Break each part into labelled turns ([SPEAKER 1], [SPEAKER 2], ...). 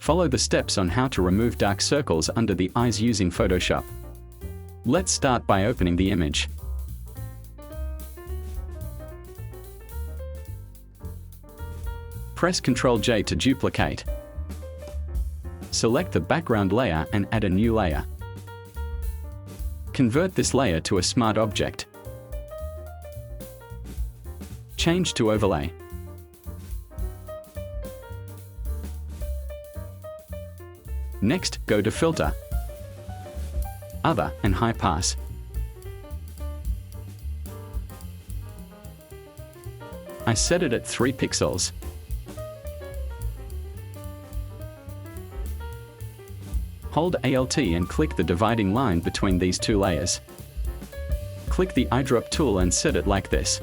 [SPEAKER 1] Follow the steps on how to remove dark circles under the eyes using Photoshop. Let's start by opening the image. Press Ctrl+J to duplicate. Select the background layer and add a new layer. Convert this layer to a smart object. Change to overlay. Next, go to Filter, Other and High Pass. I set it at 3 pixels. Hold Alt and click the dividing line between these two layers. Click the eyedrop tool and set it like this.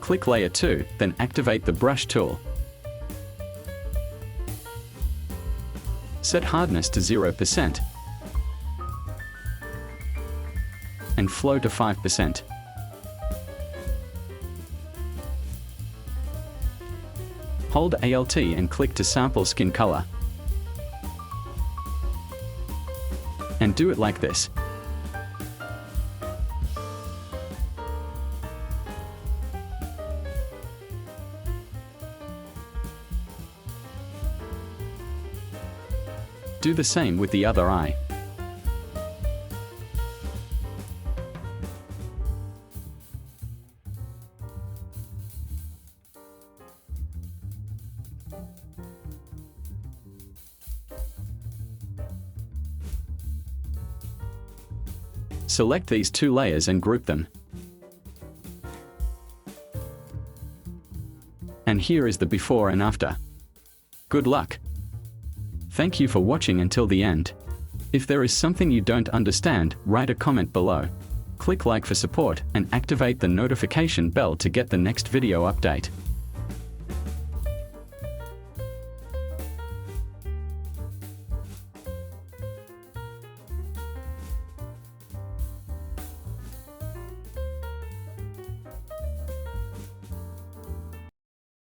[SPEAKER 1] Click Layer 2, then activate the Brush tool. Set hardness to 0% and flow to 5%. Hold Alt and click to sample skin color. And do it like this. Do the same with the other eye. Select these two layers and group them. And here is the before and after. Good luck! Thank you for watching until the end. If there is something you don't understand, write a comment below. Click like for support and activate the notification bell to get the next video update.